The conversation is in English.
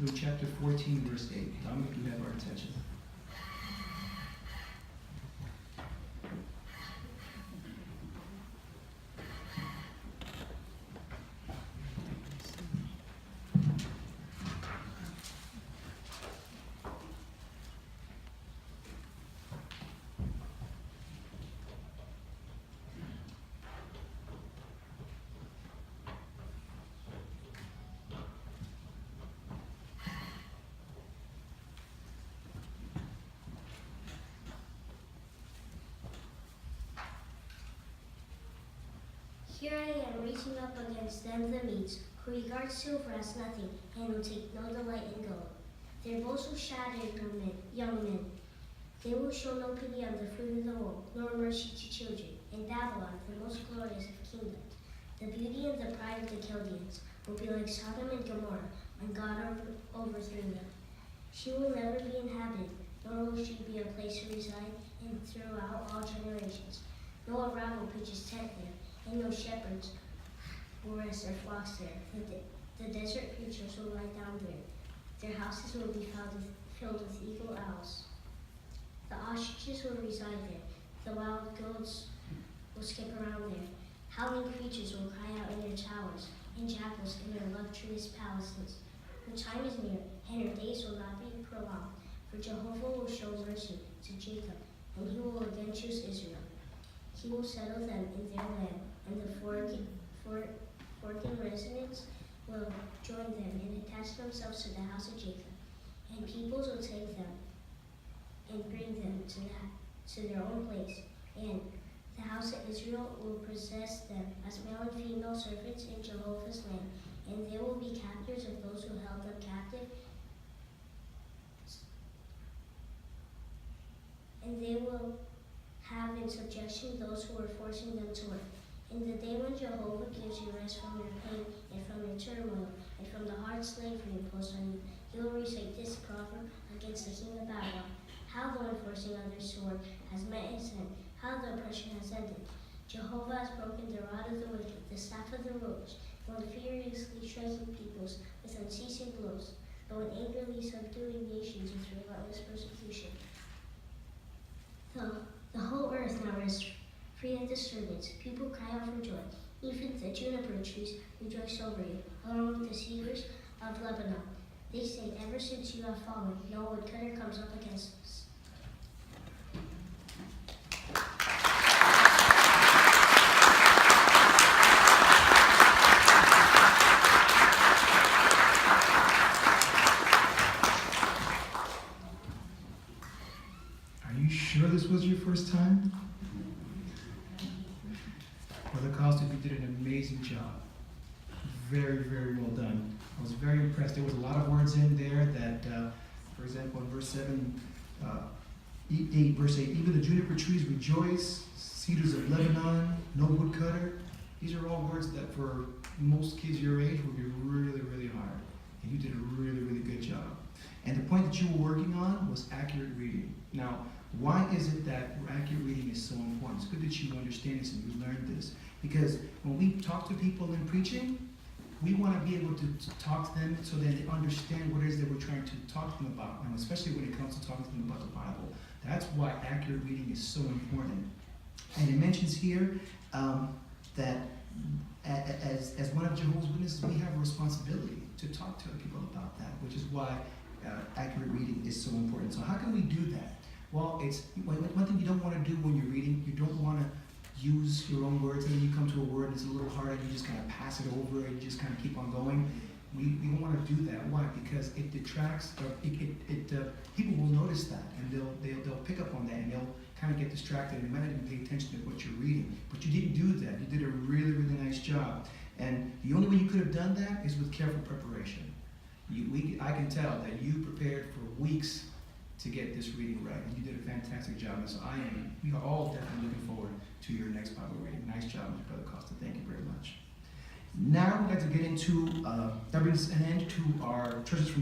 through chapter 14, verse 8. Dominick, you have our attention. Here I am reaching up against them the Medes, who regard silver as nothing, and who take no delight in gold. Their bows will shatter young men. They will show no pity on the fruit of the womb, nor mercy to children. In Babylon, the most glorious of kingdoms, the beauty and the pride of the Chaldeans will be like Sodom and Gomorrah, when God overthrew them. She will never be inhabited, nor will she be a place to reside in throughout all generations. No arrival pitches tent there, and no shepherds will rest their flocks there. The desert creatures will lie down there. Their houses will be filled with eagle owls. The ostriches will reside there. The wild goats will skip around there. Howling creatures will cry out in their towers, and jackals in their luxurious palaces. Her time is near, and her days will not be prolonged. For Jehovah will show mercy to Jacob, and he will again choose Israel. He will settle them in their land, and the foreign residents will join them and attach themselves to the house of Jacob. And peoples will take them and bring them to their own place. And the house of Israel will possess them as male and female servants in Jehovah's land. And they will be captors of those who held them captive. And they will have in subjection those who are forcing them to work. In the day when Jehovah gives you rest from your pain and from your turmoil and from the hard slavery imposed on you, you will recite this proverb against the king of Babylon. How the enforcing others' sword has met its end, how the oppression has ended. Jehovah has broken the rod of the wicked, the staff of the rulers, going furiously striking peoples with unceasing blows, going angrily subduing nations with relentless persecution. The whole earth now rests free of disturbance. People cry out for joy. Even the juniper trees rejoice over you, along with the cedars of Lebanon. They say, ever since you have fallen, no woodcutter comes up against us. Are you sure this was your first time? Brother Costa, you did an amazing job. Very, very well done. I was very impressed. There was a lot of words in there that, for example, in verse 7, 8, verse 8, even the juniper trees rejoice, cedars of Lebanon, no woodcutter. These are all words that for most kids your age would be really, really hard. And you did a really, really good job. And the point that you were working on was accurate reading. Now, why is it that accurate reading is so important? It's good that you understand this and you learned this. Because when we talk to people in preaching, we want to be able to talk to them so that they understand what it is that we're trying to talk to them about, and especially when it comes to talking to them about the Bible. That's why accurate reading is so important. And it mentions here that as one of Jehovah's Witnesses, we have a responsibility to talk to other people about that, which is why accurate reading is so important. So how can we do that? Well, it's one thing you don't want to do when you're reading. You don't want to use your own words, and then you come to a word and it's a little hard, and you just kind of pass it over and you just kind of keep on going. We don't want to do that. Why? Because it detracts. People will notice that, and they'll pick up on that, and they'll kind of get distracted, and they might not even pay attention to what you're reading. But you didn't do that. You did a really, really nice job. And the only way you could have done that is with careful preparation. I can tell that you prepared for weeks to get this reading right, and you did a fantastic job. And so we are all definitely looking forward to your next Bible reading. Nice job, Mr. Brother Costa. Thank you very much. Now we'd like to get into, that brings an end to our Treasures from God.